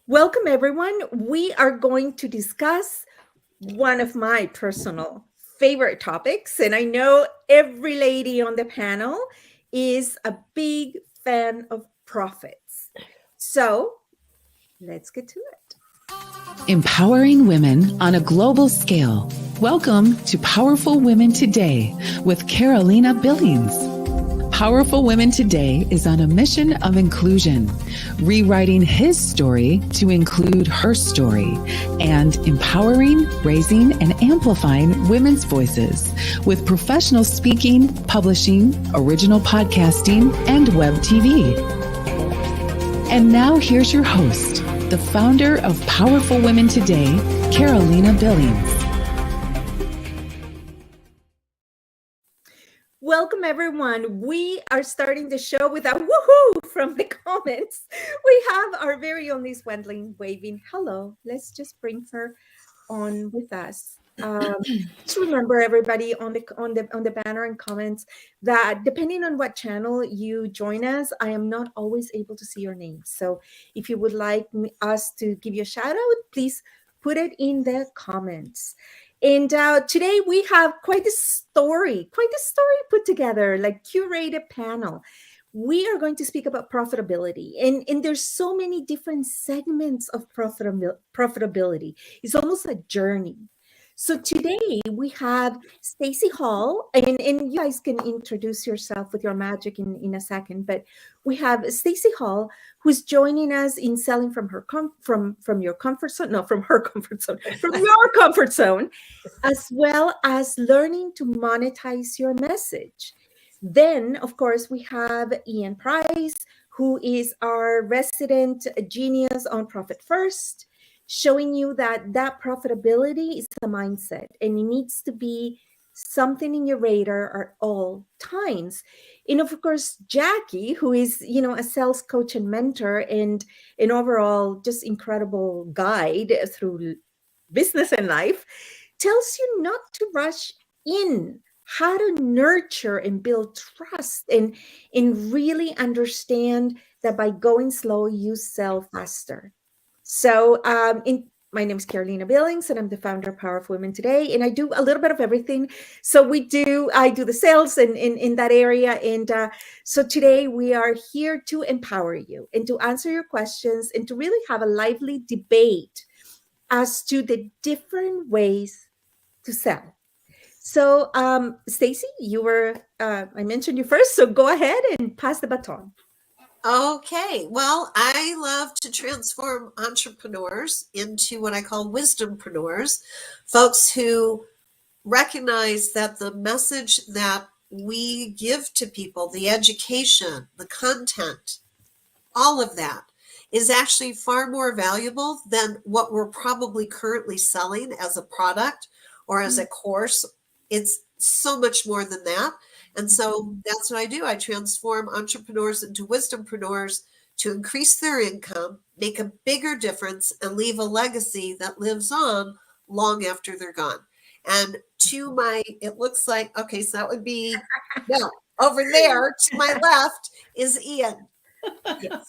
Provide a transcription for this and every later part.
Welcome, everyone. We are going to discuss one of my personal favorite topics. And I know every lady on the panel is a big fan of profits. So let's get to it. Empowering women on a global scale. Welcome to Powerful Women Today with Carolina Billings. Powerful Women Today is on a mission of inclusion, rewriting his story to include her story, and empowering, raising, and amplifying women's voices with professional speaking, publishing, original podcasting, and web TV. And now here's your host, the founder of Powerful Women Today, Carolina Billings. Welcome, everyone. We are starting the show with a woohoo from the comments. We have our very own Liz Wendling waving hello. Let's just bring her on with us. Just remember, everybody on the banner and comments, that depending on what channel you join us, I am not always able to see your name. So if you would like us to give you a shout out, please put it in the comments. And today we have quite a story put together, like curated panel. We are going to speak about profitability, and there's so many different segments of profitability. It's almost a journey. So today we have Stacy Hall, and you guys can introduce yourself with your magic in a second, but we have Stacy Hall, who's joining us in selling from her from your comfort zone, no, from her comfort zone, from your comfort zone, as well as learning to monetize your message. Then, of course, we have Ian Price, who is our resident genius on Profit First, showing you that profitability is a mindset and it needs to be something in your radar at all times. And of course, Jackie, who is, a sales coach and mentor and an overall just incredible guide through business and life, tells you not to rush in, how to nurture and build trust and really understand that by going slow, you sell faster. So my name is Carolina Billings, and I'm the founder of Powerful Women Today, and I do a little bit of everything. So I do the sales in that area. And so today we are here to empower you and to answer your questions and to really have a lively debate as to the different ways to sell. So, Stacy, I mentioned you first, so go ahead and pass the baton. Okay. Well, I love to transform entrepreneurs into what I call wisdompreneurs, folks who recognize that the message that we give to people, the education, the content, all of that is actually far more valuable than what we're probably currently selling as a product or as a course. It's so much more than that. And so that's what I do. I transform entrepreneurs into wisdompreneurs to increase their income, make a bigger difference, and leave a legacy that lives on long after they're gone. And it looks like, okay, so that would be, over there to my left is Ian.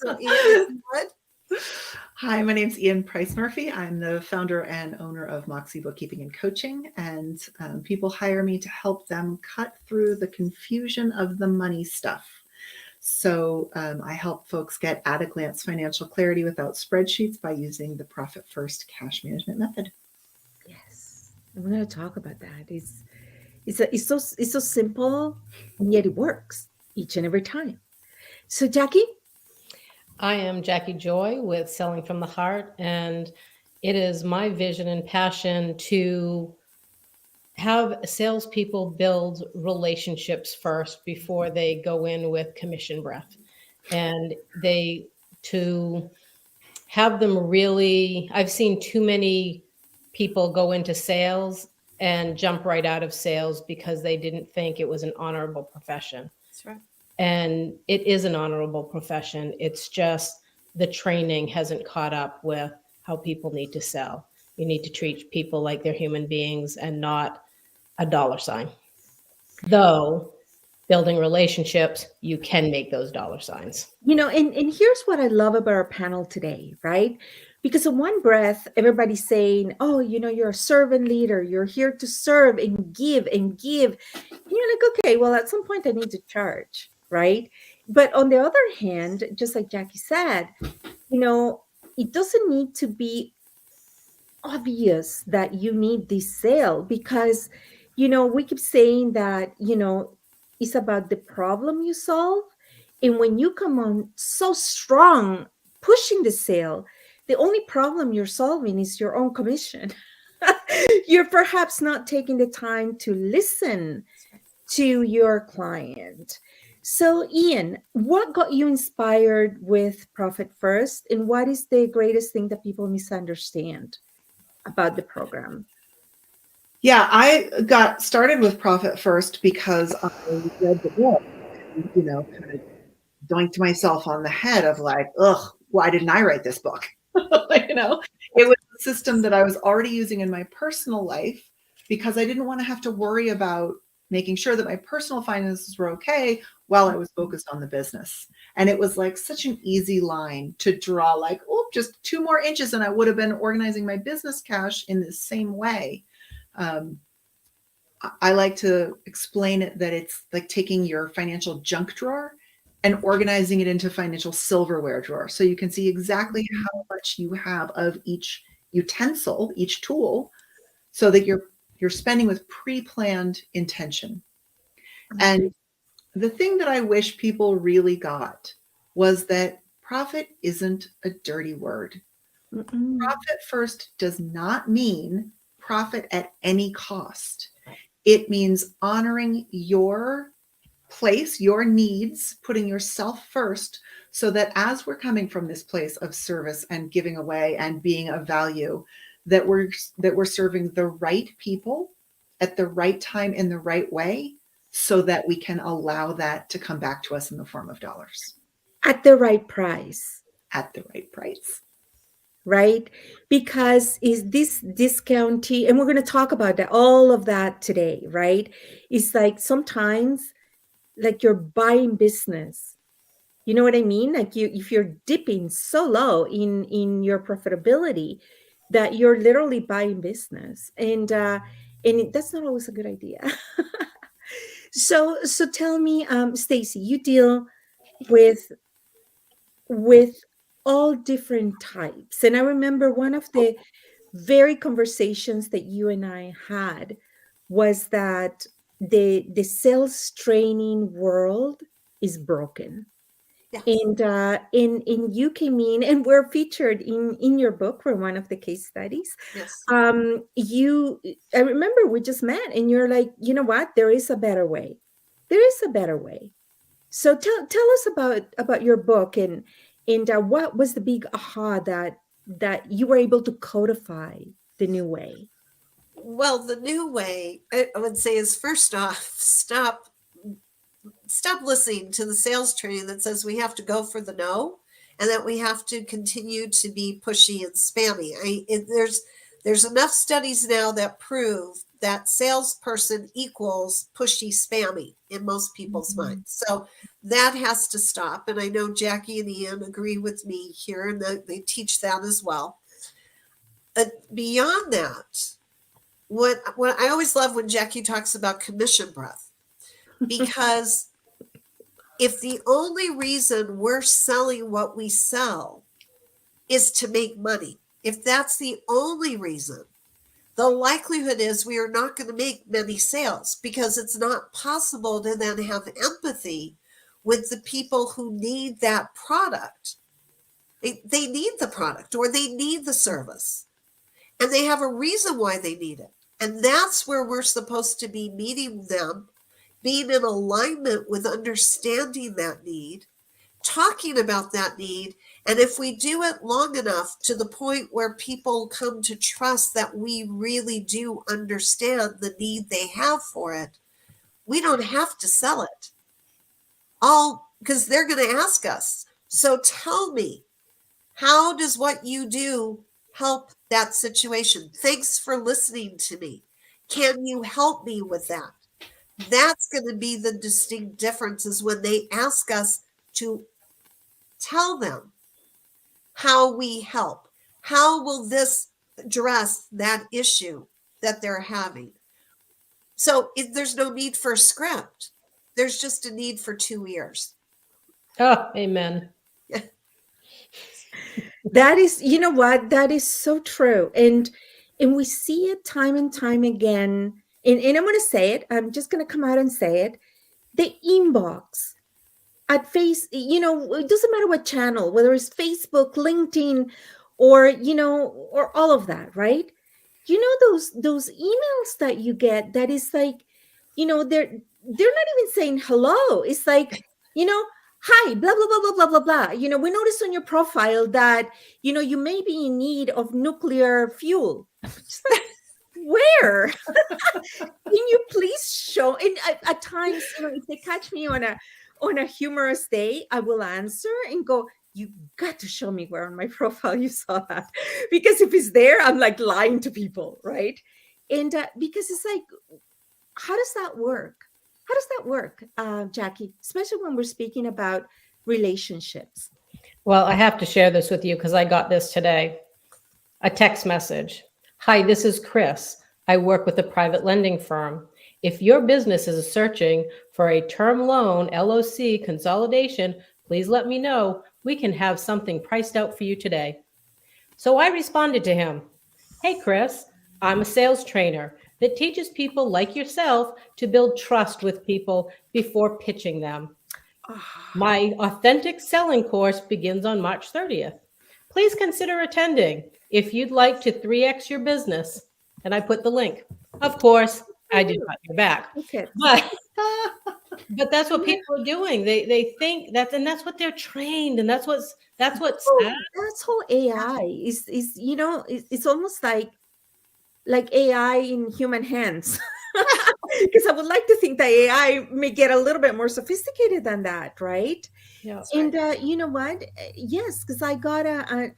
So Ian, what? Hi, my name's Ian Price Murphy. I'm the founder and owner of Moxie Bookkeeping and Coaching, and people hire me to help them cut through the confusion of the money stuff. So I help folks get at-a-glance financial clarity without spreadsheets by using the Profit First cash management method. Yes, and we're going to talk about that. It's so simple, and yet it works each and every time. So, Jackie. I am Jackie Joy with Selling from the Heart, and it is my vision and passion to have salespeople build relationships first before they go in with commission breath. And to have them really, I've seen too many people go into sales and jump right out of sales because they didn't think it was an honorable profession. That's right. And it is an honorable profession. It's just the training hasn't caught up with how people need to sell. You need to treat people like they're human beings and not a dollar sign. Though building relationships, you can make those dollar signs. And here's what I love about our panel today, right? Because in one breath, everybody's saying, oh, you're a servant leader. You're here to serve and give and give. And you're like, okay, well, at some point I need to charge, right? But on the other hand, just like Jackie said, it doesn't need to be obvious that you need this sale because, we keep saying that, it's about the problem you solve. And when you come on so strong, pushing the sale, the only problem you're solving is your own commission. You're perhaps not taking the time to listen to your client. So, Ian, what got you inspired with Profit First? And what is the greatest thing that people misunderstand about the program? Yeah, I got started with Profit First because I read the book, kind of doinked myself on the head of like, ugh, why didn't I write this book? It was a system that I was already using in my personal life because I didn't want to have to worry about making sure that my personal finances were okay while I was focused on the business. And it was like such an easy line to draw, like, oh, just 2 more inches and I would have been organizing my business cash in the same way. I like to explain it that it's like taking your financial junk drawer and organizing it into financial silverware drawer. So you can see exactly how much you have of each utensil, each tool, so that you're spending with pre-planned intention. And the thing that I wish people really got was that profit isn't a dirty word. Mm-mm. Profit first does not mean profit at any cost. It means honoring your place, your needs, putting yourself first, so that as we're coming from this place of service and giving away and being of value, that we're serving the right people at the right time in the right way, so that we can allow that to come back to us in the form of dollars At the right price, at the right price. right? Because is this discounting, and we're going to talk about that, all of that today, right? It's like sometimes like you're buying business. You know what I mean? Like if you're dipping so low in your profitability that you're literally buying business, and that's not always a good idea. So tell me, Stacy, you deal with with all different types, and I remember one of the very conversations that you and I had was that the sales training world is broken. Yes. And you came in, and we're featured in your book for one of the case studies. Yes. I remember we just met, and you're like, you know what? There is a better way. There is a better way. So tell us about your book, and what was the big aha that you were able to codify the new way. Well, the new way, I would say, is first off, stop listening to the sales training that says we have to go for the no and that we have to continue to be pushy and spammy. There's enough studies now that prove that salesperson equals pushy, spammy in most people's minds. So that has to stop. And I know Jackie and Ian agree with me here, and they teach that as well. Beyond that, what I always love when Jackie talks about commission breath, because if the only reason we're selling what we sell is to make money, if that's the only reason, the likelihood is we are not going to make many sales, because it's not possible to then have empathy with the people who need that product. They need the product, or they need the service, and they have a reason why they need it. And that's where we're supposed to be meeting them, being in alignment with understanding that need, talking about that need. And if we do it long enough to the point where people come to trust that we really do understand the need they have for it, we don't have to sell it. All because they're going to ask us, so tell me, how does what you do help that situation? Thanks for listening to me. Can you help me with that? That's going to be the distinct difference, is when they ask us to tell them how we help, how will this address that issue that they're having? So there's no need for a script. There's just a need for 2 ears. Oh, amen. That is, you know what? That is so true. And we see it time and time again. And I'm going to say it. I'm just going to come out and say it. The inbox at face, it doesn't matter what channel, whether it's Facebook, LinkedIn, or, or all of that, right? Those emails that you get, that is like, they're not even saying hello. It's like, hi, blah blah blah blah blah blah blah. We noticed on your profile that you may be in need of nuclear fuel. Just like, where? Can you please show? And at times, if they catch me on a humorous day, I will answer and go, you got to show me where on my profile you saw that. Because if it's there, I'm like lying to people, right? And because it's like, how does that work? How does that work, Jackie? Especially when we're speaking about relationships. Well, I have to share this with you because I got this today. A text message. Hi, this is Chris. I work with a private lending firm. If your business is searching for a term loan LOC consolidation, please let me know. We can have something priced out for you today. So I responded to him. Hey, Chris, I'm a sales trainer that teaches people like yourself to build trust with people before pitching them. My authentic selling course begins on March 30th. Please consider attending if you'd like to 3x your business. And I put the link. Of course, I did not hear back. Okay. But that's what people are doing. They think that's what they're trained, and that's what's That's whole AI is it's almost like AI in human hands. Because I would like to think that AI may get a little bit more sophisticated than that, right? Yeah. And you know what? Yes, because I got an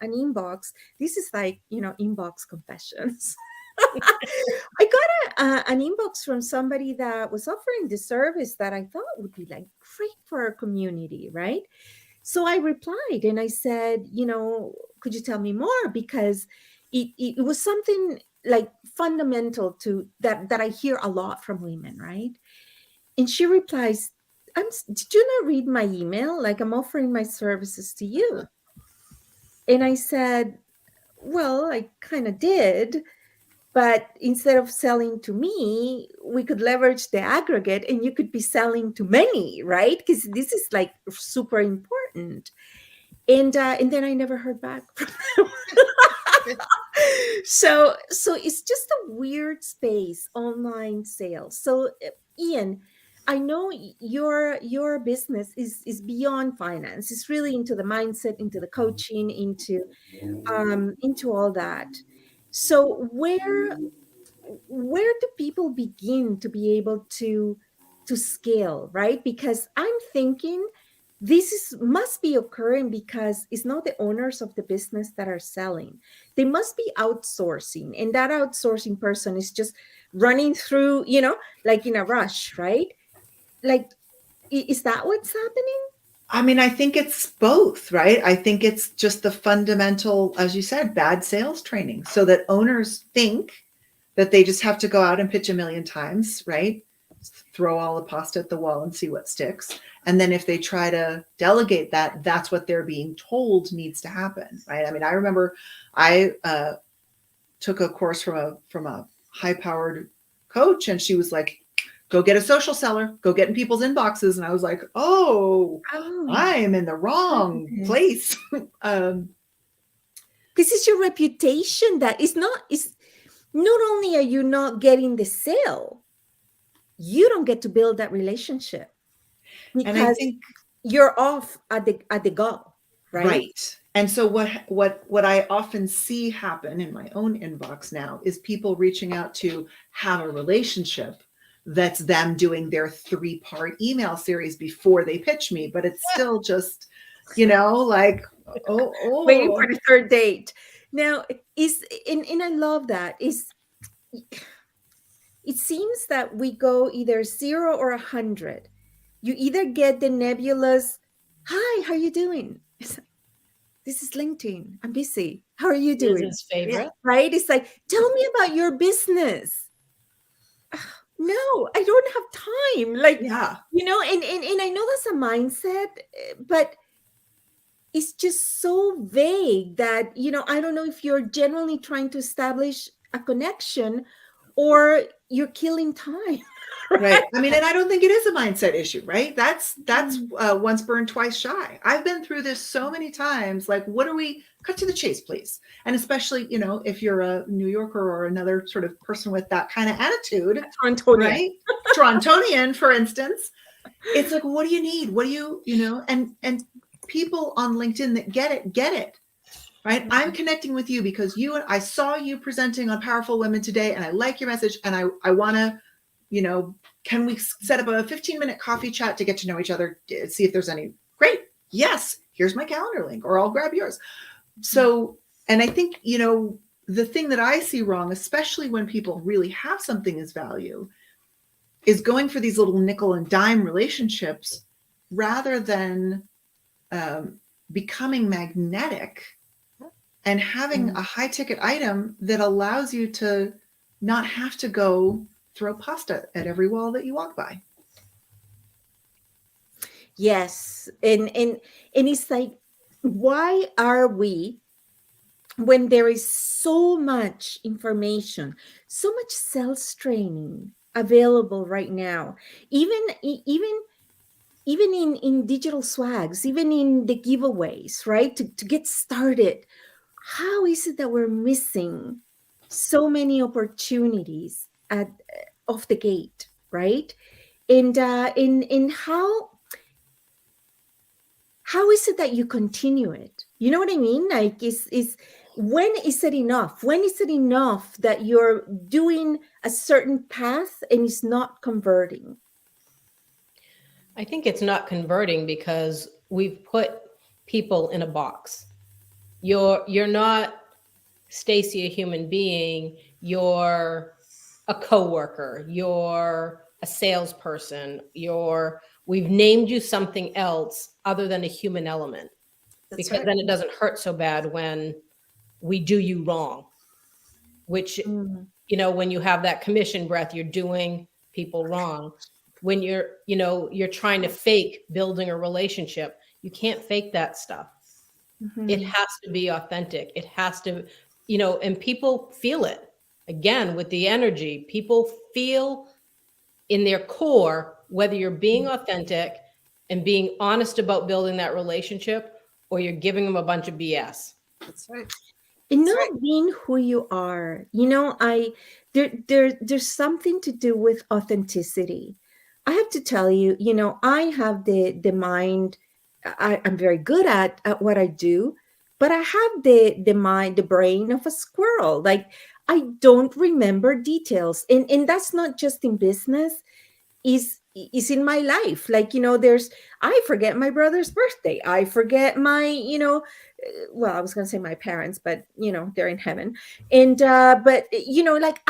inbox. This is like inbox confessions. I got an inbox from somebody that was offering the service that I thought would be like great for our community, right? So I replied and I said, could you tell me more? Because it was something like fundamental to that I hear a lot from women, right? And she replies, did you not read my email? Like, I'm offering my services to you. And I said, well, I kind of did. But instead of selling to me, we could leverage the aggregate and you could be selling to many, right? Because this is like super important. And then I never heard back from them. So it's just a weird space, online sales. So Ian, I know your business is beyond finance. It's really into the mindset, into the coaching, into all that. So where do people begin to be able to scale, right? Because I'm thinking must be occurring because it's not the owners of the business that are selling. They must be outsourcing, and that outsourcing person is just running through, like in a rush, right? Like, is that what's happening? I mean, I think it's both, right? I think it's just the fundamental, as you said, bad sales training, so that owners think that they just have to go out and pitch a million times, right? Throw all the pasta at the wall and see what sticks. And then if they try to delegate that, that's what they're being told needs to happen, right? I mean, I remember I took a course from a high-powered coach, and she was like, go get a social seller, go get in people's inboxes. And I was like, oh. I am in the wrong place. This is your reputation that is not only are you not getting the sale, you don't get to build that relationship because and I think you're off at the go, right? Right. And so what I often see happen in my own inbox now is people reaching out to have a relationship that's them doing their 3-part email series before they pitch me, but it's still just, like, waiting for the third date. Now and I love that it seems that we go either 0 or 100. You either get the nebulous, hi, how you doing? this is LinkedIn. I'm busy. How are you doing? Liz's favorite. Right? It's like, tell me about your business. No, I don't have time. Like, Yeah. and I know that's a mindset, but it's just so vague that, I don't know if you're genuinely trying to establish a connection or you're killing time. Right. I mean, and I don't think it is a mindset issue, right? That's once burned, twice shy. I've been through this so many times. Like, what are we? Cut to the chase, please. And especially, if you're a New Yorker or another sort of person with that kind of attitude, Torontonian. right? Torontonian, for instance, it's like, what do you need? What do you, and people on LinkedIn that get it. Right. I'm connecting with you because I saw you presenting on Powerful Women today, and I like your message, and I want to, can we set up a 15-minute coffee chat to get to know each other, see if there's any? Great. Yes. Here's my calendar link, or I'll grab yours. So, and I think, the thing that I see wrong, especially when people really have something as value, is going for these little nickel and dime relationships rather than becoming magnetic and having a high ticket item that allows you to not have to go throw pasta at every wall that you walk by. Yes. And it's like, why are we, when there is so much information, so much sales training available right now, even in digital swags, even in the giveaways, right? To get started, how is it that we're missing so many opportunities off the gate, right? And in how is it that you continue it? You know what I mean? Like, is when is it enough? When is it enough that you're doing a certain path and it's not converting? I think it's not converting because we've put people in a box. You're not, Stacy, a human being. You're a coworker. You're a salesperson. We've named you something else other than a human element. That's because right. then it doesn't hurt so bad when we do you wrong, which, when you have that commission breath, you're doing people wrong. When you're trying to fake building a relationship, you can't fake that stuff. It has to be authentic. It has to, and people feel it. Again, with the energy, people feel in their core whether you're being authentic and being honest about building that relationship, or you're giving them a bunch of BS. That's right. And not being who you are. There's something to do with authenticity. I have to tell you, I have the mind. I'm very good at what I do, but I have the brain of a squirrel. Like, I don't remember details, and that's not just in business. Is in my life. Like, I forget my brother's birthday. I forget my, well, I was going to say my parents, but they're in heaven. And but like,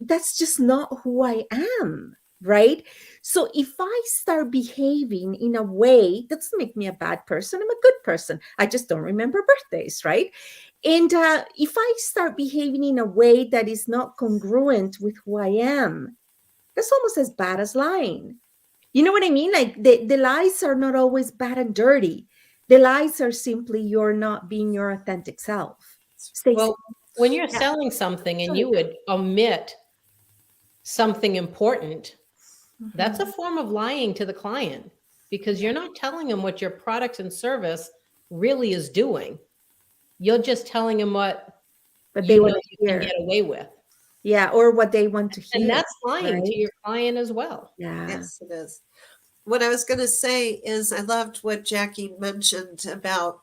that's just not who I am, right? So if I start behaving in a way, that doesn't make me a bad person. I'm a good person. I just don't remember birthdays, right? And if I start behaving in a way that is not congruent with who I am, that's almost as bad as lying. You know what I mean? Like, the lies are not always bad and dirty. The lies are simply you're not being your authentic self. Well, when you're selling something and you would omit something important, that's a form of lying to the client, because you're not telling them what your product and service really is doing. You're just telling them what they want you can get away with. Yeah, or what they want to hear. And that's lying to your client as well. Yeah. Yes, it is. What I was going to say is, I loved what Jackie mentioned about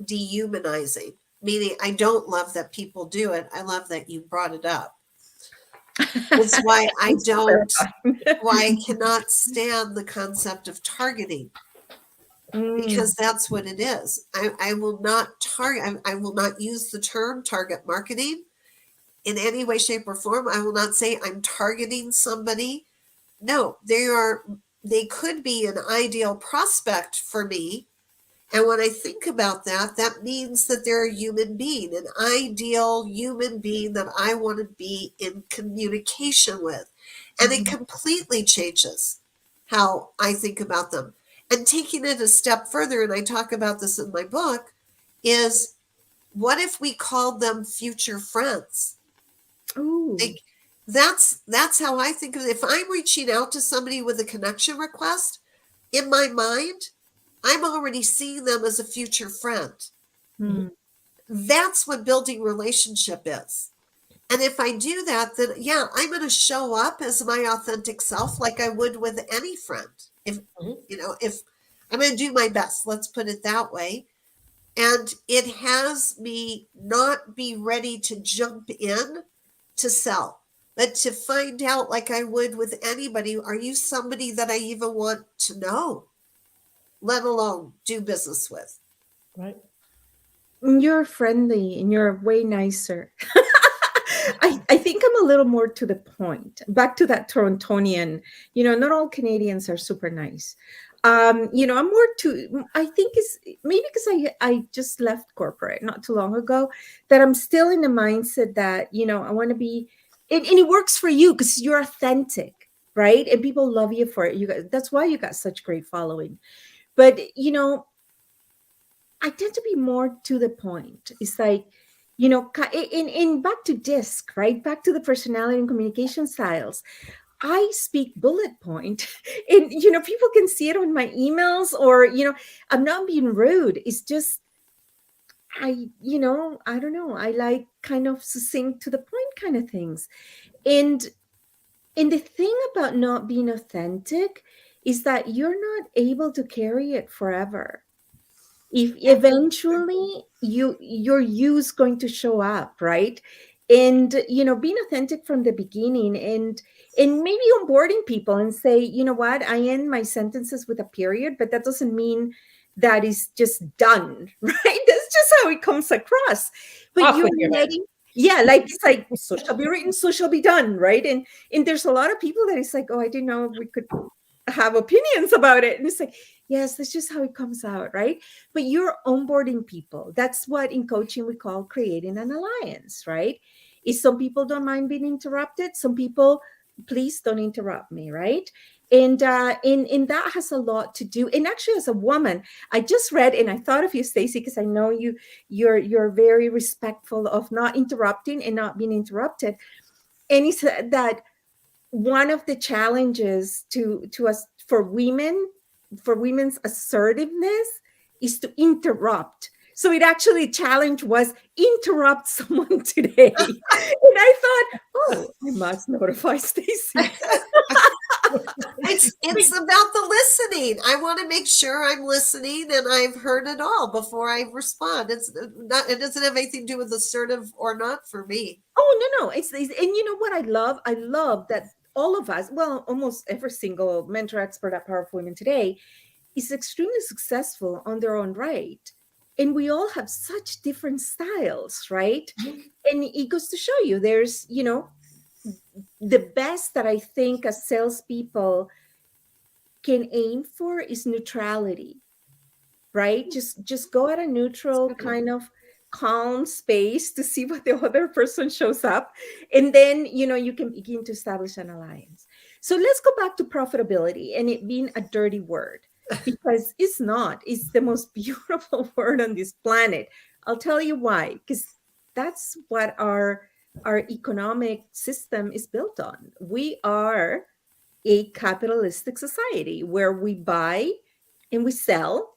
dehumanizing, meaning I don't love that people do it. I love that you brought it up. That's why I cannot stand the concept of targeting, because that's what it is. I will not target. I will not use the term target marketing in any way, shape, or form. I will not say I'm targeting somebody. No, they could be an ideal prospect for me, And when I think about that, that means that they're a human being, an ideal human being that I want to be in communication with. And it completely changes how I think about them. And taking it a step further, and I talk about this in my book, is what if we called them future friends? Ooh. Like, that's how I think of it. If I'm reaching out to somebody with a connection request, in my mind, I'm already seeing them as a future friend. Hmm. That's what building relationship is. And if I do that, then yeah, I'm going to show up as my authentic self like I would with any friend. If, if I'm going to do my best, let's put it that way. And it has me not be ready to jump in to sell, but to find out like I would with anybody, are you somebody that I even want to know, let alone do business with? Right. You're friendly and you're way nicer. I think I'm a little more to the point. Back to that Torontonian, not all Canadians are super nice. I'm more to, I think it's maybe because I just left corporate not too long ago, that I'm still in the mindset that, I want to be, and it works for you because you're authentic, right? And people love you for it. That's why you got such great following. But, I tend to be more to the point. It's like, in back to DISC, right? Back to the personality and communication styles. I speak bullet point, and people can see it on my emails, or I'm not being rude. It's just I don't know. I like kind of succinct to the point kind of things, and the thing about not being authentic is that you're not able to carry it forever. If eventually your you's going to show up, right? And being authentic from the beginning, and maybe onboarding people and say, you know what, I end my sentences with a period, but that doesn't mean that is just done. Right? That's just how it comes across. But Off you're with your head. letting, yeah, like it's like, so shall be written, so shall be done, right? And there's a lot of people that it's like, oh, I didn't know we could have opinions about it. And it's like, yes, that's just how it comes out, right? But you're onboarding people. That's what in coaching we call creating an alliance, right? Is some people don't mind being interrupted. Some people, please don't interrupt me, right? And that has a lot to do. And actually, as a woman, I just read, and I thought of you, Stacey, because I know you're very respectful of not interrupting and not being interrupted. And he said that one of the challenges to us for women's assertiveness is to interrupt. So it actually challenge was interrupt someone today. And I thought, oh, I must notify Stacey. It's about the listening. I want to make sure I'm listening and I've heard it all before I respond. It doesn't have anything to do with assertive or not for me. Oh, no. It's and you know what I love? I love that all of us, well, almost every single mentor expert at Powerful Women today is extremely successful on their own right. And we all have such different styles, right? And it goes to show you there's, the best that I think as salespeople can aim for is neutrality, right? Just go at a neutral kind of calm space to see what the other person shows up, and then you can begin to establish an alliance. So let's go back to profitability and it being a dirty word, because it's not. It's the most beautiful word on this planet. I'll tell you why, because that's what our economic system is built on. We are a capitalistic society where we buy and we sell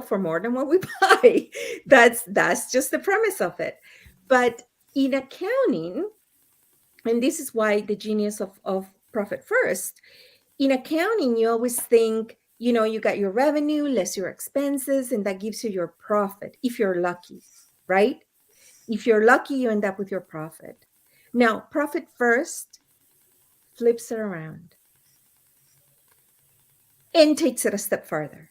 for more than what we buy. That's just the premise of it. But in accounting, and this is why the genius of profit first, in accounting, you always think, you got your revenue less your expenses, and that gives you your profit if you're lucky, right? If you're lucky, you end up with your profit. Now, profit first flips it around and takes it a step further,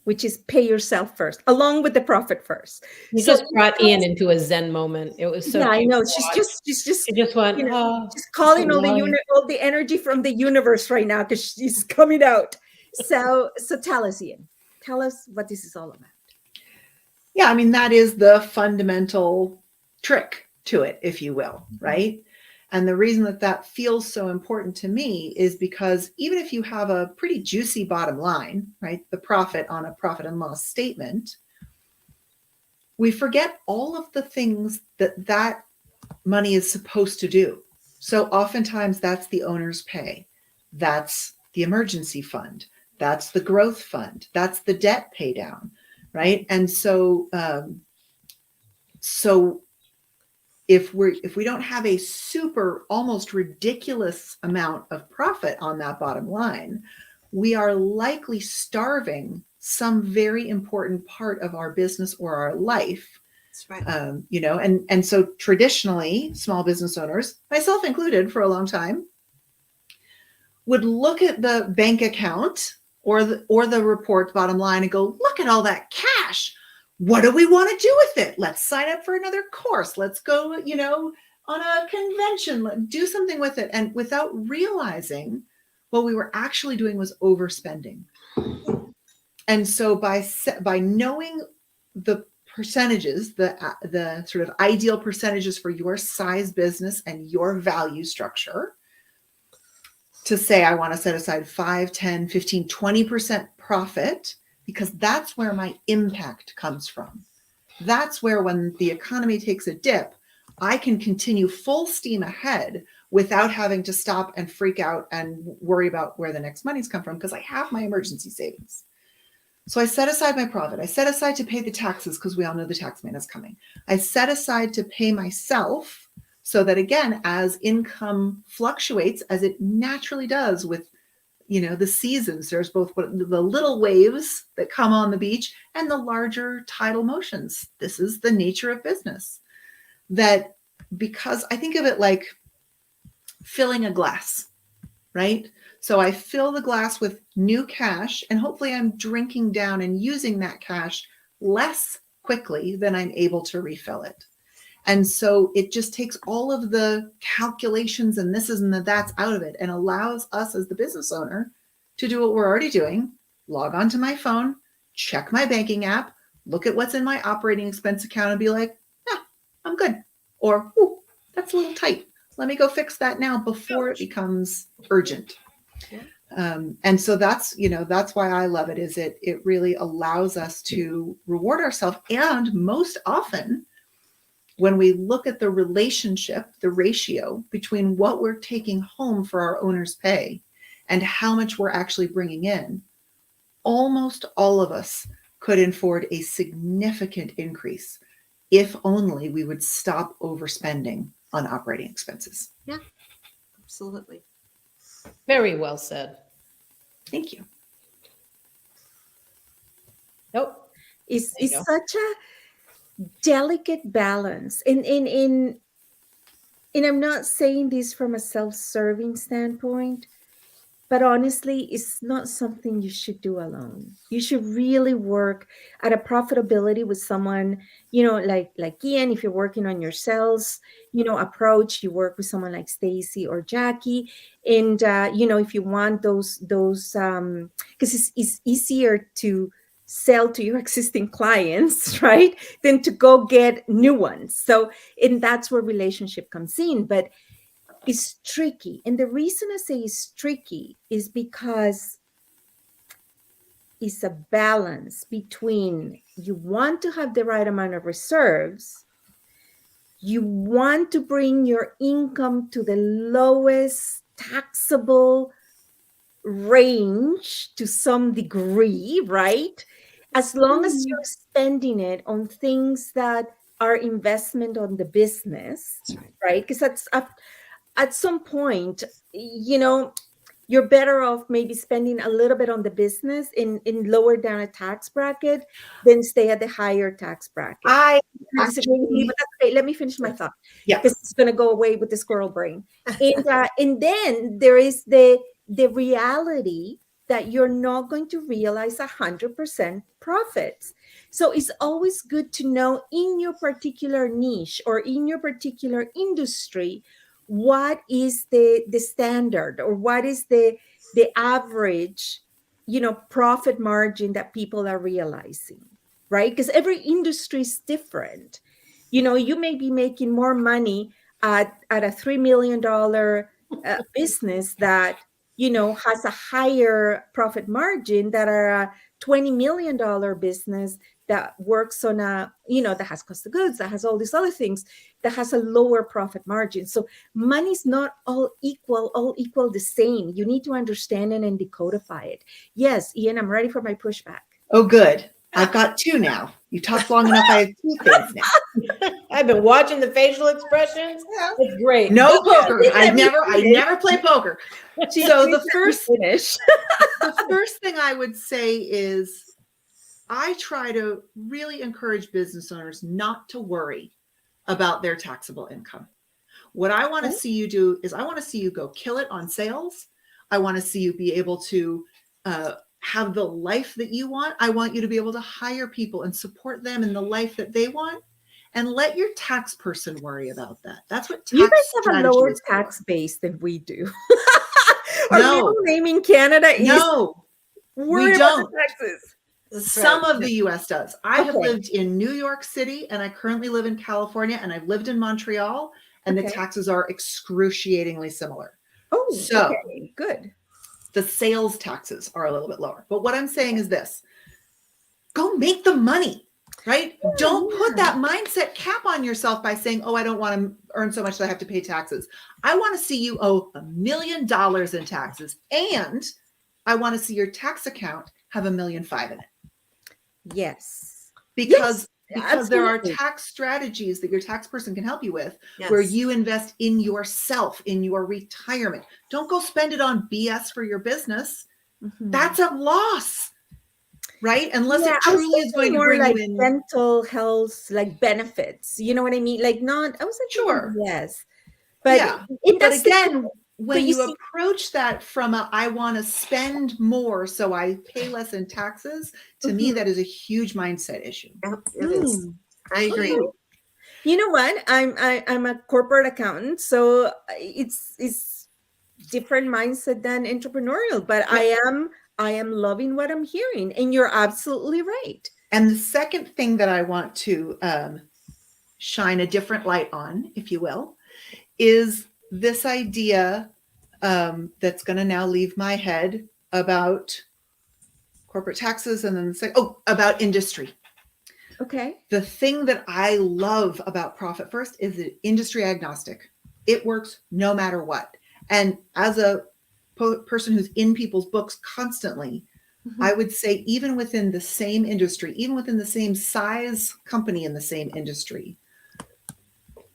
which is pay yourself first, along with the profit first. You So just brought Ian into a Zen moment. It was so yeah, I cute know. to watch. She's just She just went, just calling all why? all the energy from the universe right now because she's coming out. So tell us, Ian. tell us what this is all about. Yeah, I mean, that is the fundamental trick to it, if you will, right? And the reason that that feels so important to me is because even if you have a pretty juicy bottom line, right, the profit on a profit and loss statement, we forget all of the things that that money is supposed to do. So oftentimes that's the owner's pay. That's the emergency fund. That's the growth fund. That's the debt pay down, right? And so, if we don't have a super almost ridiculous amount of profit on that bottom line, we are likely starving some very important part of our business or our life. That's right. You know, and so traditionally, small business owners, myself included, for a long time, would look at the bank account or the report bottom line and go, look at all that cash. What do we want to do with it? Let's sign up for another course. Let's go, you know, on a convention, do something with it. And without realizing what we were actually doing was overspending. And so by knowing the percentages, the sort of ideal percentages for your size business and your value structure, to say, I want to set aside 5, 10, 15, 20% profit, because that's where my impact comes from. That's where, when the economy takes a dip, I can continue full steam ahead without having to stop and freak out and worry about where the next money's come from, because I have my emergency savings. So I set aside my profit. I set aside to pay the taxes, because we all know the tax man is coming. I set aside to pay myself, so that, again, as income fluctuates, as it naturally does with, you know, the seasons, there's both the little waves that come on the beach and the larger tidal motions. This is the nature of business. That, because I think of it like filling a glass, right? So I fill the glass with new cash, and hopefully I'm drinking down and using that cash less quickly than I'm able to refill it. And so it just takes all of the calculations and this and the that's out of it, and allows us as the business owner to do what we're already doing: log onto my phone, check my banking app, look at what's in my operating expense account, and be like, yeah, I'm good. Or, ooh, that's a little tight. Let me go fix that now before it becomes urgent. And so that's, you know, that's why I love it, is it really allows us to reward ourselves. And most often, when we look at the relationship, the ratio between what we're taking home for our owner's pay and how much we're actually bringing in, almost all of us could afford a significant increase if only we would stop overspending on operating expenses. Yeah, absolutely. Very well said. Thank you. Nope. It's There you go. such a delicate balance. And I'm not saying this from a self-serving standpoint, but honestly, it's not something you should do alone. You should really work at a profitability with someone, you know, like Ian. If you're working on your sales, you know, approach, you work with someone like Stacy or Jackie. And you know, if you want those because it's easier to sell to your existing clients, right, than to go get new ones. So, and that's where relationship comes in. But it's tricky. And the reason I say it's tricky is because it's a balance between, you want to have the right amount of reserves, you want to bring your income to the lowest taxable range to some degree, right? As long as you're spending it on things that are investment on the business, right? Because that's at some point, you know, you're better off maybe spending a little bit on the business in lower down a tax bracket than stay at the higher tax bracket. I Disagree with me, but that's okay. Let me finish my thought. Yeah. Because it's going to go away with the squirrel brain. And then there is the reality that you're not going to realize 100% profits. So it's always good to know, in your particular niche or in your particular industry, what is the standard, or what is the average profit margin that people are realizing, right? Because every industry is different. You may be making more money at a $3 million business that, has a higher profit margin that are a $20 million business that works on that has cost of goods, that has all these other things, that has a lower profit margin. So money's not all equal the same. You need to understand it and decodify it. Yes, Ian, I'm ready for my pushback. Oh, good. I've got two now. You talked long enough. I have two things now. I've been watching the facial expressions. It's great. No poker. I never play poker. So the first thing I would say is I try to really encourage business owners not to worry about their taxable income. What I want to see you do is I want to see you go kill it on sales. I want to see you be able to have the life that you want. I want you to be able to hire people and support them in the life that they want, and let your tax person worry about that. That's what tax you guys have a lower is tax for. base than we do. No. Our name in Canada is No, worry we about don't. the taxes. Some of the US does. I have lived in New York City, and I currently live in California, and I've lived in Montreal, and the taxes are excruciatingly similar. Oh, so okay, good. The sales taxes are a little bit lower. But what I'm saying is this: go make the money, right? Don't put that mindset cap on yourself by saying, oh, I don't want to earn so much that I have to pay taxes. I want to see you owe $1 million in taxes, and I want to see your tax account have $1.5 million in it. Yes. Because there are absolutely. tax strategies that your tax person can help you with, where you invest in yourself, in your retirement. Don't go spend it on BS for your business. That's a loss, right? Unless it truly is going to bring you in dental health, like benefits. You know what I mean? Like I was like, sure, yes, but but again, when you approach that from I want to spend more so I pay less in taxes, to me, that is a huge mindset issue. It is. I agree. Okay. You know what? I'm a corporate accountant, so it's different mindset than entrepreneurial, but I am loving what I'm hearing, and you're absolutely right. And the second thing that I want to shine a different light on, if you will, is this idea that's going to now leave my head about corporate taxes, and then say, about industry. Okay. The thing that I love about Profit First is it industry agnostic. It works no matter what. And as a person who's in people's books constantly, I would say even within the same industry, even within the same size company in the same industry,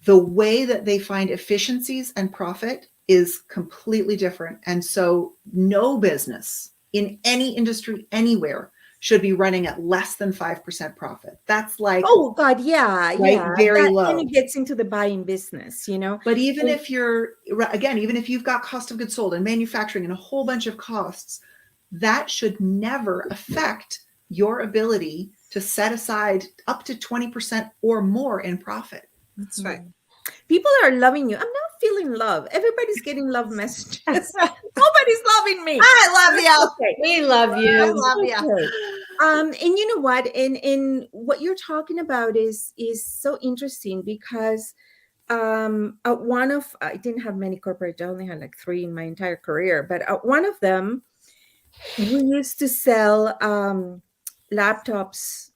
the way that they find efficiencies and profit is completely different. And so no business in any industry anywhere should be running at less than 5% profit. That's like, oh God, yeah. Very low. Then it gets into the buying business, But even if even if you've got cost of goods sold and manufacturing and a whole bunch of costs, that should never affect your ability to set aside up to 20% or more in profit. That's right. People are loving you. I'm not feeling love. Everybody's getting love messages. Nobody's loving me. I love you. Okay. We love you. I love you. Okay. And you know what? And what you're talking about is so interesting, because I didn't have many corporate. I only had like 3 in my entire career, but one of them, we used to sell laptops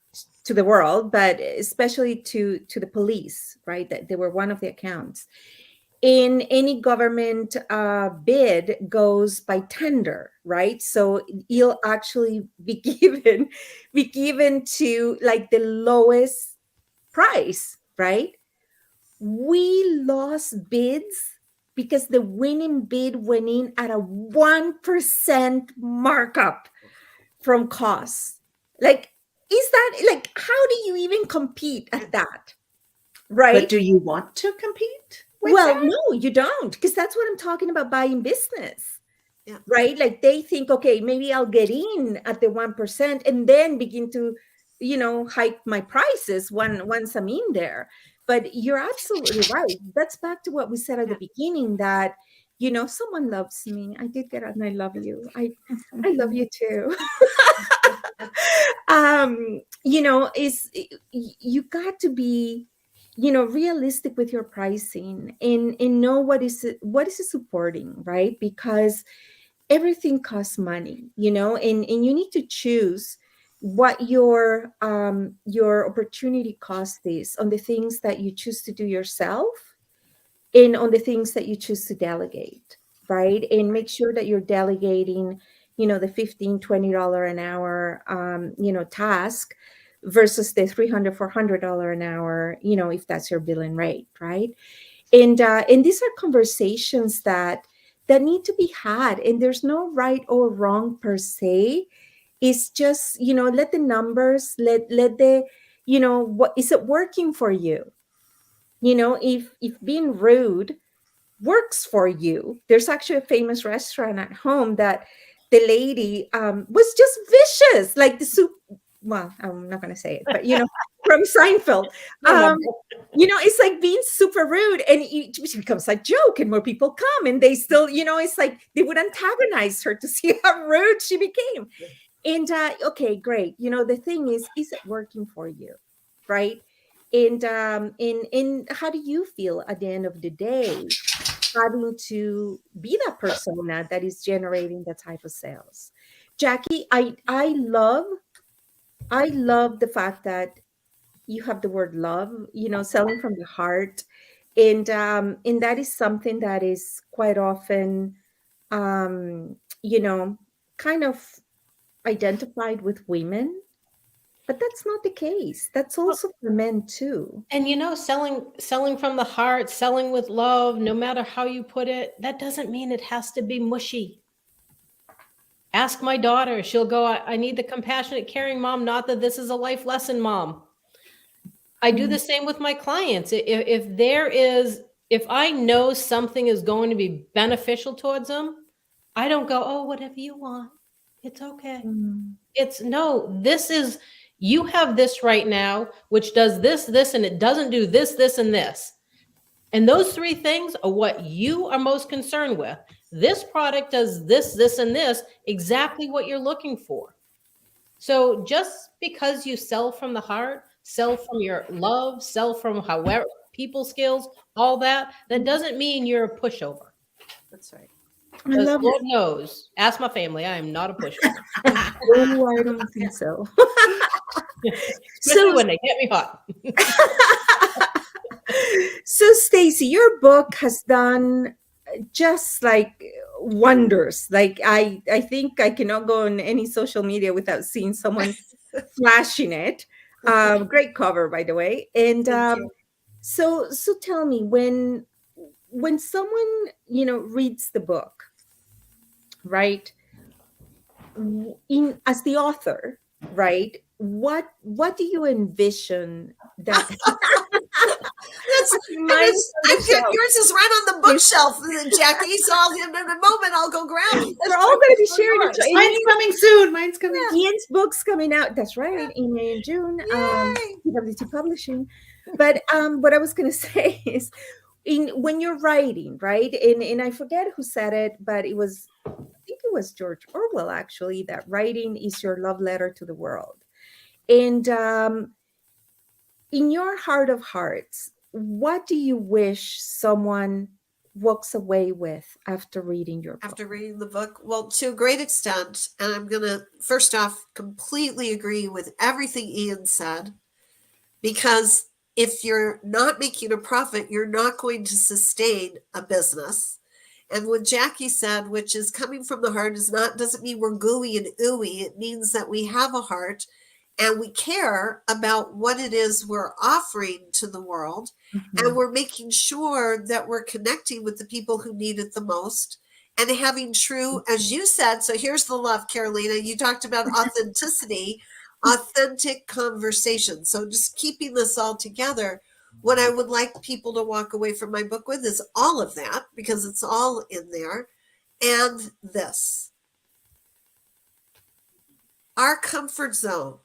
to the world, but especially to the police, right? That they were one of the accounts. In any government bid goes by tender, right? So you'll actually be given to like the lowest price, right? We lost bids because the winning bid went in at a 1% markup from costs. Like, is that like, how do you even compete at that? Right. But do you want to compete? No, you don't, because that's what I'm talking about, buying business. Yeah. Right? Like they think, okay, maybe I'll get in at the 1% and then begin to, hike my prices once I'm in there. But you're absolutely right. That's back to what we said at the beginning, that someone loves me. I did get and I love you. I love you too. Is you got to be, realistic with your pricing and know what is it supporting, right? Because everything costs money, and you need to choose what your opportunity cost is on the things that you choose to do yourself and on the things that you choose to delegate, right? And make sure that you're delegating, the $15-20 an hour, task versus the $300-400 an hour, if that's your billing rate, right? And these are conversations that need to be had, and there's no right or wrong per se. It's just, let the numbers, let the, what is it working for you? If being rude works for you. There's actually a famous restaurant at home that the lady was just vicious, like the soup. Well, I'm not going to say it, but from Seinfeld. It's like being super rude, and it becomes a joke, and more people come, and they still, it's like they would antagonize her to see how rude she became. And okay, great. The thing is it working for you, right? And how do you feel at the end of the day, having to be that persona that is generating that type of sales? Jackie, I love the fact that you have the word love, selling from the heart. And that is something that is quite often um, you know, kind of identified with women, but that's not the case. That's also for men too. And selling from the heart, selling with love, no matter how you put it, that doesn't mean it has to be mushy. Ask my daughter. She'll go, I need the compassionate, caring mom, not that this is a life lesson, mom. I do the same with my clients. If I know something is going to be beneficial towards them, I don't go, oh, whatever you want. It's okay. Mm. It's no, you have this right now, which does this, and it doesn't do this, and this. And those three things are what you are most concerned with. This product does this, and this, exactly what you're looking for. So just because you sell from the heart, sell from your love, sell from however people skills, all that doesn't mean you're a pushover. That's right. I love Lord it. knows, ask my family, I am not a pushover. Oh, I don't think so. Especially when they get me hot. So, Stacy, your book has done just like wonders. Like I think I cannot go on any social media without seeing someone flashing it. Great cover, by the way. And Thank you. so tell me, when someone reads the book, right? In as the author, right? What do you envision that? Yours is right on the bookshelf, Jackie. So in a moment, I'll go grab it. We're all going to be sharing yours. it. Mine's coming soon. Mine's coming soon. Ian's book's coming out. That's right, in May and June. Yay. PWT Publishing. But what I was going to say is, when you're writing, right? And I forget who said it, but I think it was George Orwell, actually, that writing is your love letter to the world. And in your heart of hearts, what do you wish someone walks away with after reading your book? After reading the book, well, to a great extent, and I'm going to first off completely agree with everything Ian said, because if you're not making a profit, you're not going to sustain a business. And what Jackie said, which is coming from the heart, doesn't mean we're gooey and ooey. It means that we have a heart and we care about what it is we're offering to the world. Mm-hmm. And we're making sure that we're connecting with the people who need it the most and having true, as you said. So here's the love, Carolina. You talked about authenticity, authentic conversation. So just keeping this all together. What I would like people to walk away from my book with is all of that, because it's all in there. And this, our comfort zone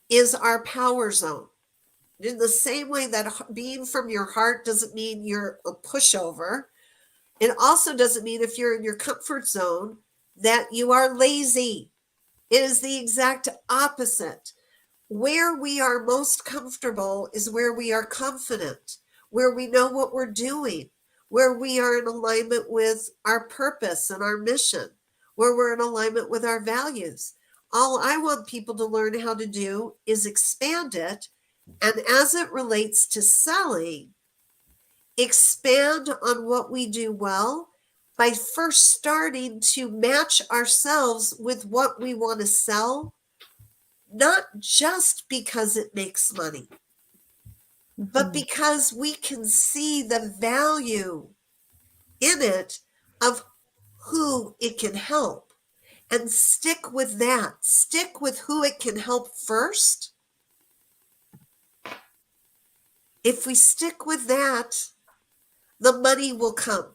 is our power zone. In the same way that being from your heart doesn't mean you're a pushover, It also doesn't mean if you're in your comfort zone that you are lazy. It is the exact opposite. Where we are most comfortable is where we are confident, where we know what we're doing, where we are in alignment with our purpose and our mission, where we're in alignment with our values. All I want people to learn how to do is expand it. And as it relates to selling, expand on what we do well by first starting to match ourselves with what we want to sell, not just because it makes money, but because we can see the value in it of who it can help, and stick with that. Stick with who it can help first. If we stick with that, the money will come.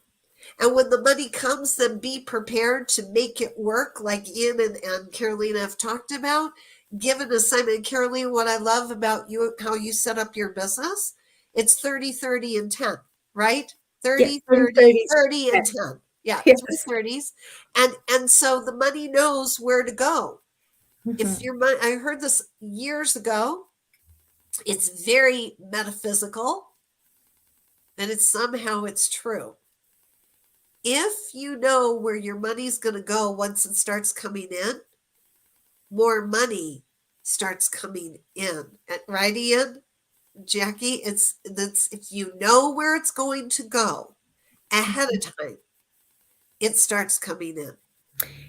And when the money comes, then be prepared to make it work, like Ian and Carolina have talked about. Give an assignment. Carolina, what I love about you, how you set up your business, it's 30, 30, and 10, right? Yes, 30, 30, 30, 30s. 30, and Yes. 10. Yeah, Yes. 3 30s. And so the money knows where to go. If your money, I heard this years ago, it's very metaphysical, and it's true. If you know where your money's going to go once it starts coming in, more money starts coming in. Right, Ian? Jackie, that's if you know where it's going to go ahead of time, it starts coming in.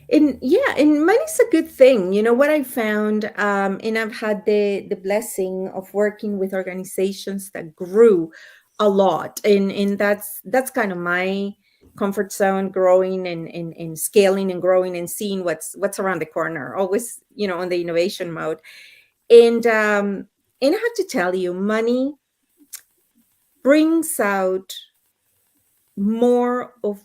And money's a good thing. You know what I found, and I've had the blessing of working with organizations that grew a lot, and that's kind of my comfort zone, growing and scaling and growing and seeing what's around the corner, always, on the innovation mode. And I have to tell you, money brings out more of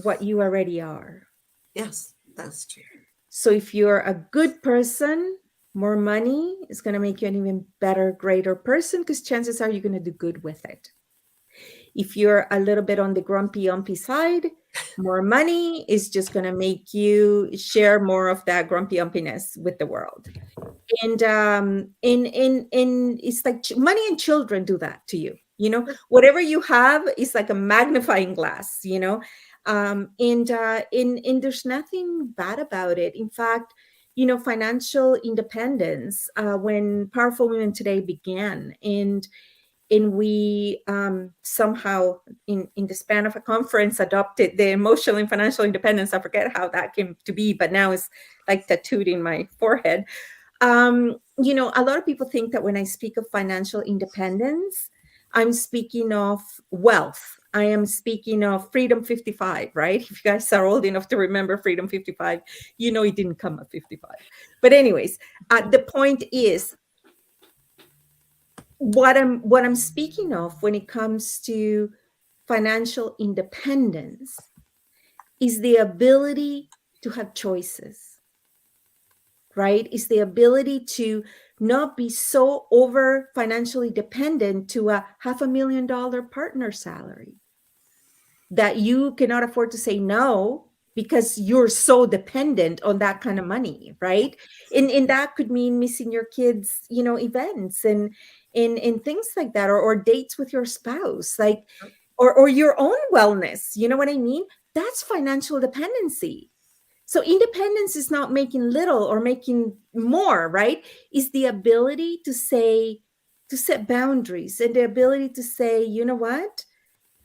what you already are. Yes, that's true. So if you're a good person, more money is going to make you an even better, greater person, because chances are you're going to do good with it. If you're a little bit on the grumpy, umpy side, more money is just going to make you share more of that grumpy umpiness with the world. And it's like money and children do that to you. Whatever you have is like a magnifying glass. And there's nothing bad about it. In fact, financial independence, when Powerful Women Today began, and we somehow in the span of a conference adopted the emotional and financial independence. I forget how that came to be, but now it's like tattooed in my forehead. A lot of people think that when I speak of financial independence, I'm speaking of wealth. I am speaking of Freedom 55, right? If you guys are old enough to remember Freedom 55, it didn't come at 55. But anyways, the point is, what I'm speaking of when it comes to financial independence is the ability to have choices, right? Is the ability to not be so over financially dependent to a $500,000 partner salary that you cannot afford to say no because you're so dependent on that kind of money, right? And that could mean missing your kids, events and things like that, or dates with your spouse, like, or your own wellness. You know what I mean? That's financial dependency. So independence is not making little or making more, right? It's the ability to set boundaries, and the ability to say, you know what?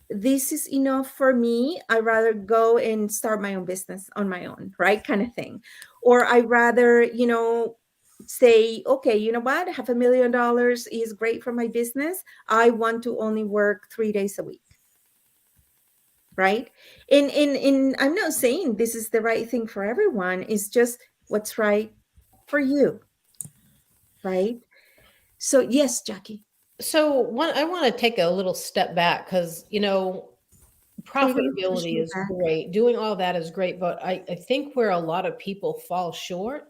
This is enough for me. I rather go and start my own business on my own, right? Kind of thing. Or I rather, say, okay, you know what? $500,000 is great for my business. I want to only work 3 days a week. Right. And I'm not saying this is the right thing for everyone. It's just what's right for you. Right. So yes, Jackie. So I want to take a little step back because, I really profitability appreciate is that. great. Doing all that is great. But I think where a lot of people fall short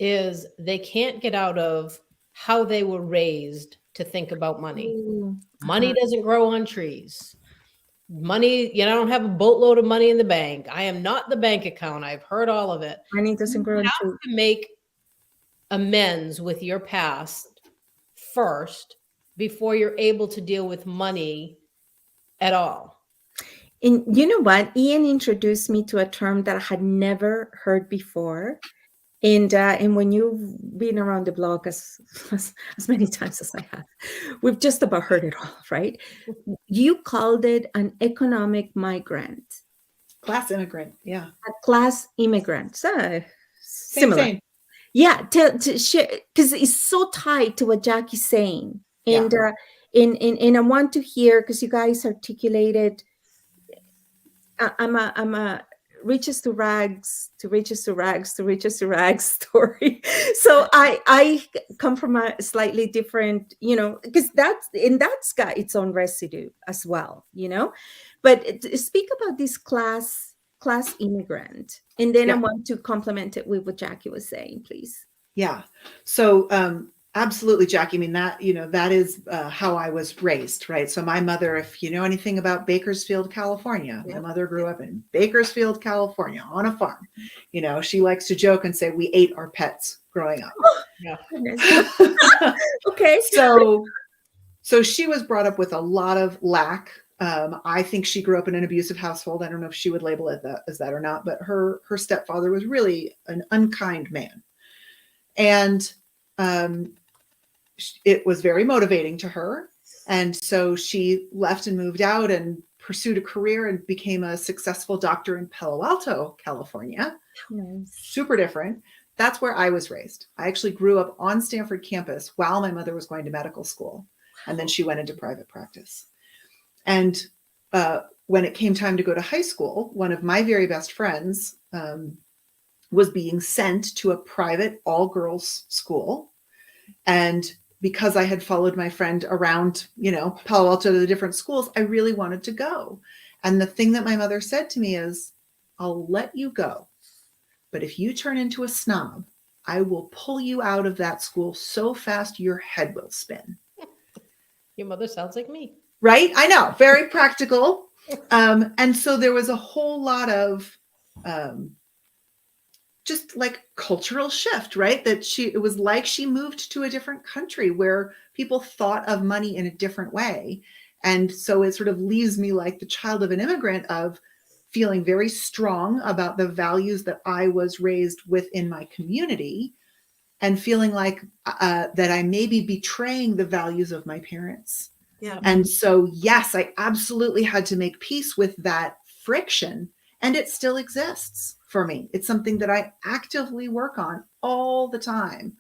is they can't get out of how they were raised to think about money. Ooh, Money uh-huh. doesn't grow on trees. money, I don't have a boatload of money in the bank. I am not the bank account. I've heard all of it. Money doesn't You grow on have trees. to make amends with your past first before you're able to deal with money at all. And you know what? Ian introduced me to a term that I had never heard before. And when you've been around the block as many times as I have, we've just about heard it all, right? You called it an economic migrant, Class immigrant. Yeah. a class immigrant. Same, Similar. same. Yeah, to share, because it's so tied to what Jackie's saying. And and I want to hear, because you guys articulated, I'm a riches to rags, to riches to rags, to riches to rags story. So I come from a slightly different, because that's got its own residue as well, But speak about this class immigrant, and then I want to complement it with what Jackie was saying, please. Yeah. So absolutely, Jackie. I mean, that is how I was raised, right? So my mother, if you know anything about Bakersfield, California, my mother grew up in Bakersfield, California on a farm. She likes to joke and say we ate our pets growing up. Okay. So she was brought up with a lot of lack. I think she grew up in an abusive household. I don't know if she would label it as that or not, but her stepfather was really an unkind man. And it was very motivating to her. And so she left and moved out and pursued a career and became a successful doctor in Palo Alto, California. Nice. Super different. That's where I was raised. I actually grew up on Stanford campus while my mother was going to medical school. And then she went into private practice. And when it came time to go to high school, one of my very best friends was being sent to a private all-girls school. And because I had followed my friend around, Palo Alto to the different schools, I really wanted to go. And the thing that my mother said to me is, I'll let you go. But if you turn into a snob, I will pull you out of that school so fast your head will spin. Your mother sounds like me. Right? I know. Very practical. And so there was a whole lot of just like cultural shift, right? It was like she moved to a different country where people thought of money in a different way. And so it sort of leaves me like the child of an immigrant, of feeling very strong about the values that I was raised with in my community, and feeling like that I may be betraying the values of my parents. Yeah. And so, yes, I absolutely had to make peace with that friction, and it still exists for me. It's something that I actively work on all the time.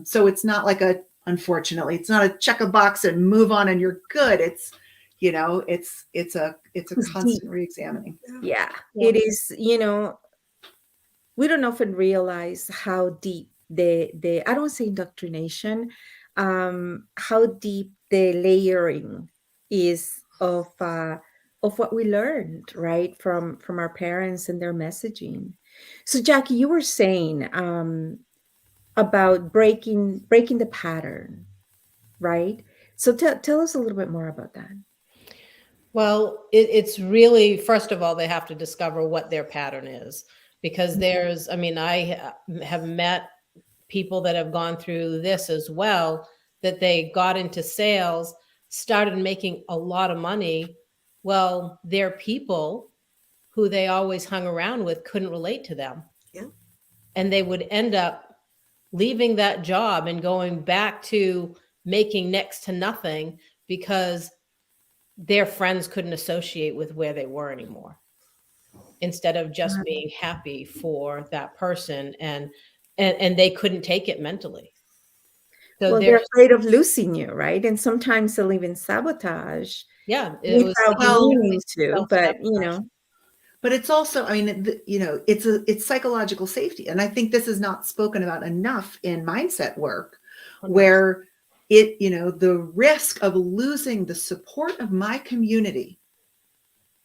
So it's not like unfortunately, it's not a check a box and move on and you're good. It's a constant re-examining. Yeah, it is. We don't often realize how deep the I don't say indoctrination, how deep the layering is of what we learned, right, from our parents and their messaging. So Jackie, you were saying about breaking the pattern, right? So tell us a little bit more about that. Well, it's really, first of all, they have to discover what their pattern is, because I have met people that have gone through this as well, that they got into sales, started making a lot of money. Well, their people who they always hung around with couldn't relate to them. Yeah. And they would end up leaving that job and going back to making next to nothing because their friends couldn't associate with where they were anymore, instead of just being happy for that person. And they couldn't take it mentally. So they're afraid of losing you, right? And sometimes they'll even sabotage. Yeah, without meaning to, but But it's also, it's psychological safety. And I think this is not spoken about enough in mindset work, where the risk of losing the support of my community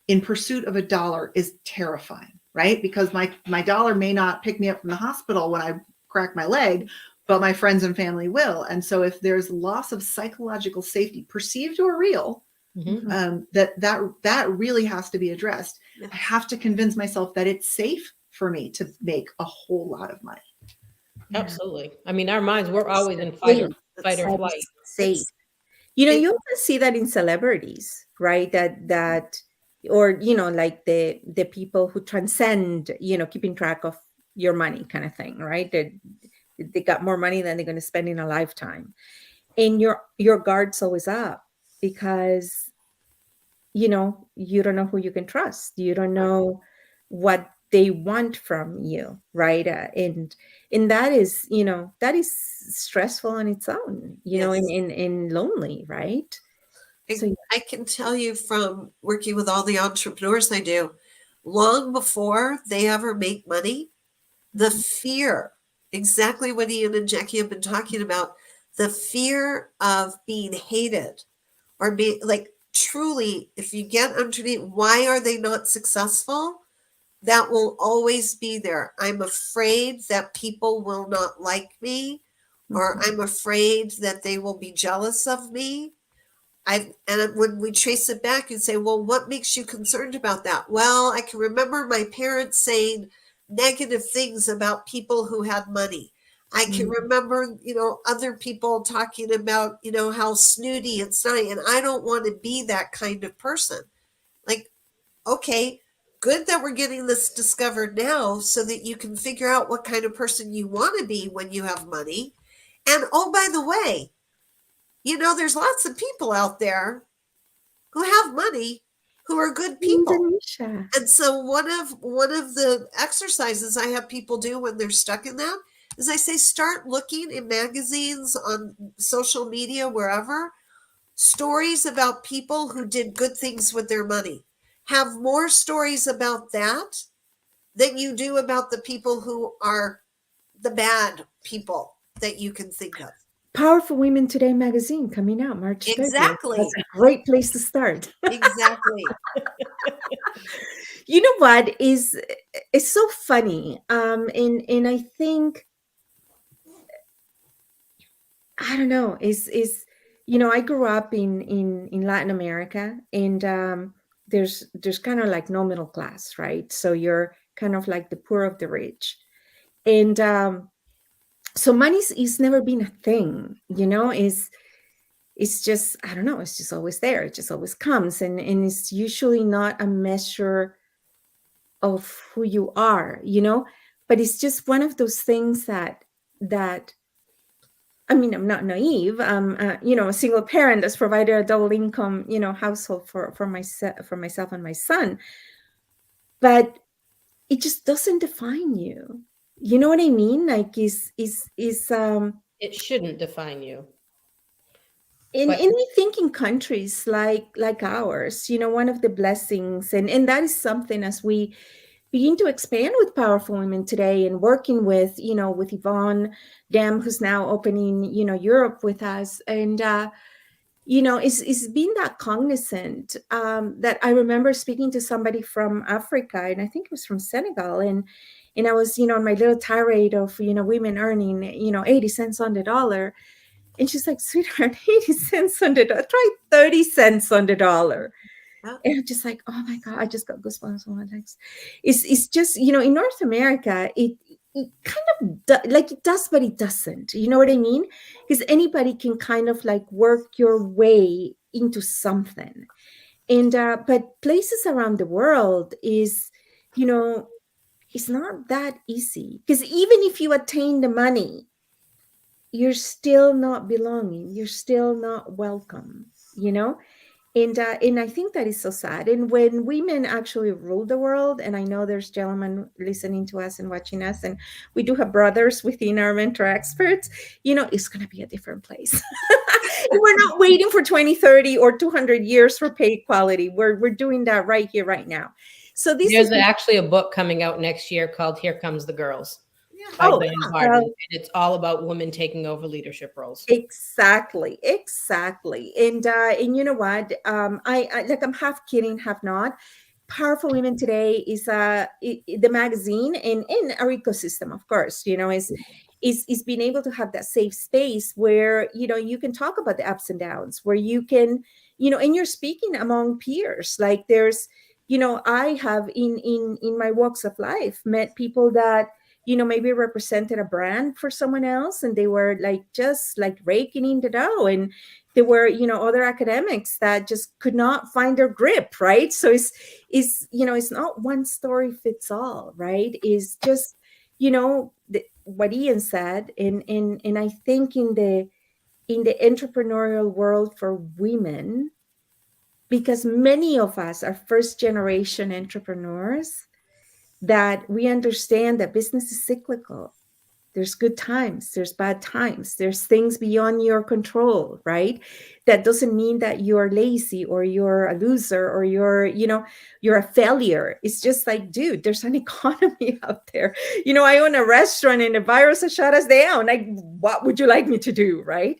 in pursuit of a dollar is terrifying, right? Because my dollar may not pick me up from the hospital when I crack my leg, but my friends and family will. And so if there's loss of psychological safety, perceived or real, Mhm. That really has to be addressed. Yeah. I have to convince myself that it's safe for me to make a whole lot of money. Yeah. Absolutely. I mean, our minds, we're always in Safe. fight or That's- That flight. is safe. it's- You know, it- you often see that in celebrities, right? That or like the people who transcend, keeping track of your money kind of thing, right? They got more money than they're going to spend in a lifetime. And your guard's always up because you don't know who you can trust. You don't know what they want from you, right? And that is stressful on its own, Yes. and lonely, right? So I can tell you from working with all the entrepreneurs I do, long before they ever make money, the fear, exactly what Ian and Jackie have been talking about, the fear of being hated or being like truly, if you get underneath, why are they not successful? That will always be there. I'm afraid that people will not like me, or Mhm. I'm afraid that they will be jealous of me. And when we trace it back and say, well, what makes you concerned about that? Well, I can remember my parents saying negative things about people who had money. I can Mhm. remember, other people talking about, how snooty and snotty, and I don't want to be that kind of person. Like, okay, good that we're getting this discovered now so that you can figure out what kind of person you want to be when you have money. And oh, by the way, there's lots of people out there who have money who are good people. Indonesia. And so one of the exercises I have people do when they're stuck in that is I say start looking in magazines, on social media, wherever, stories about people who did good things with their money. Have more stories about that than you do about the people who are the bad people that you can think of. Powerful Women Today magazine coming out March 30th. That's Exactly. a great place to start. Exactly. You know what is it's so funny. And I think, I don't know, is I grew up in Latin America, and there's kind of like no middle class, right? So you're kind of like the poor of the rich. And so money is never been a thing, it's just, I don't know, it's just always there. It just always comes, and it's usually not a measure of who you are, but it's just one of those things that I mean, I'm not naive. A single parent that's provided a double income, household for myself and my son. But it just doesn't define you. You know what I mean? Like, is It shouldn't define you. in But I think in countries like ours, one of the blessings, and that is something as we begin to expand with Powerful Women Today and working with Yvonne Dam, who's now opening, Europe with us. And is being that cognizant, that I remember speaking to somebody from Africa, and I think it was from Senegal, and I was, on my little tirade of, women earning, 80 cents on the dollar. And she's like, sweetheart, 80 cents on the dollar. Try 30 cents on the dollar. Yeah. And I'm just like, oh my God, I just got goosebumps on my legs. It's just, in North America, it kind of like it does, but it doesn't. You know what I mean? Because anybody can kind of like work your way into something. And but places around the world is, it's not that easy. Because even if you attain the money, you're still not belonging. You're still not welcome, and I think that is so sad. And when women actually rule the world, and I know there's gentlemen listening to us and watching us, and we do have brothers within our mentor experts, it's going to be a different place. And we're not waiting for 20, 30, or 200 years for pay equality. We're doing that right here, right now. So this there's is actually a book coming out next year called Here Comes the Girls by oh Don well, Barden. And it's all about women taking over leadership roles. exactly. And you know what? I like, I'm half kidding, half not. Powerful Women Today is the magazine, and in our ecosystem, of course, is being able to have that safe space where you can talk about the ups and downs, where you can and you're speaking among peers. Like there's, I have in my walks of life met people that, maybe represented a brand for someone else, and they were like just like raking in the dough, and there were, other academics that just could not find their grip, right? So it's not one story fits all, right? It's just, what Ian said, and I think in the entrepreneurial world for women, because many of us are first generation entrepreneurs, that we understand that business is cyclical. There's good times, there's bad times, there's things beyond your control, right? That doesn't mean that you're lazy or you're a loser or you're a failure. It's just like, dude, there's an economy out there. I own a restaurant and the virus has shut us down. Like, what would you like me to do, right?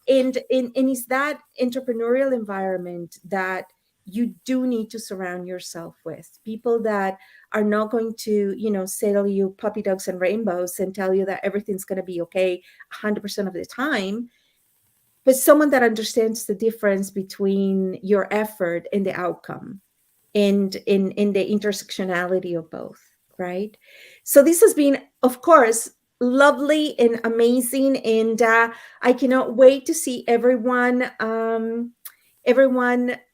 And it's that entrepreneurial environment that you do need to surround yourself with people that are not going to, sell you puppy dogs and rainbows and tell you that everything's going to be okay 100% of the time, but someone that understands the difference between your effort and the outcome, and in the intersectionality of both, right? So this has been, of course, lovely and amazing, and I cannot wait to see everyone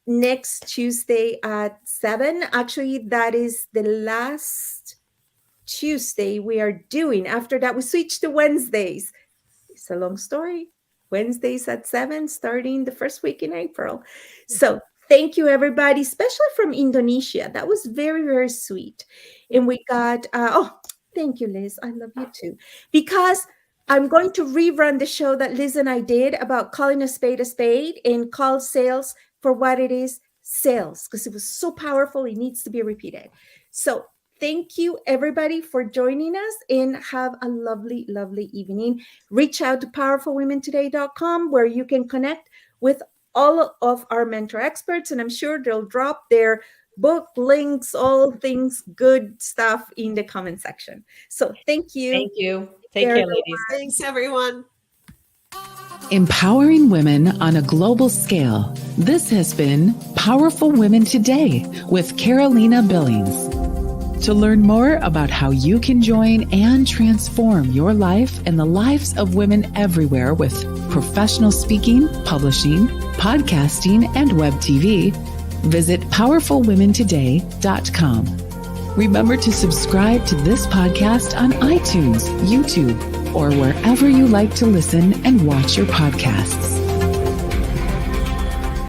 next Tuesday at 7. Actually, that is the last Tuesday we are doing. After that, we switch to Wednesdays. It's a long story. Wednesdays at 7, starting the first week in April. So thank you, everybody, especially from Indonesia. That was very, very sweet. And we got, thank you, Liz. I love you too. Because I'm going to rerun the show that Liz and I did about calling a spade and call sales for what it is, sales, because it was so powerful. It needs to be repeated. So thank you, everybody, for joining us, and have a lovely, lovely evening. Reach out to powerfulwomentoday.com, where you can connect with all of our mentor experts, and I'm sure they'll drop their book links, all things good stuff in the comment section. So thank you. Thank you. Take care, ladies. Thanks, everyone. Empowering women on a global scale. This has been Powerful Women Today with Carolina Billings. To learn more about how you can join and transform your life and the lives of women everywhere with professional speaking, publishing, podcasting, and web TV, visit powerfulwomentoday.com. Remember to subscribe to this podcast on iTunes, YouTube, or wherever you like to listen and watch your podcasts.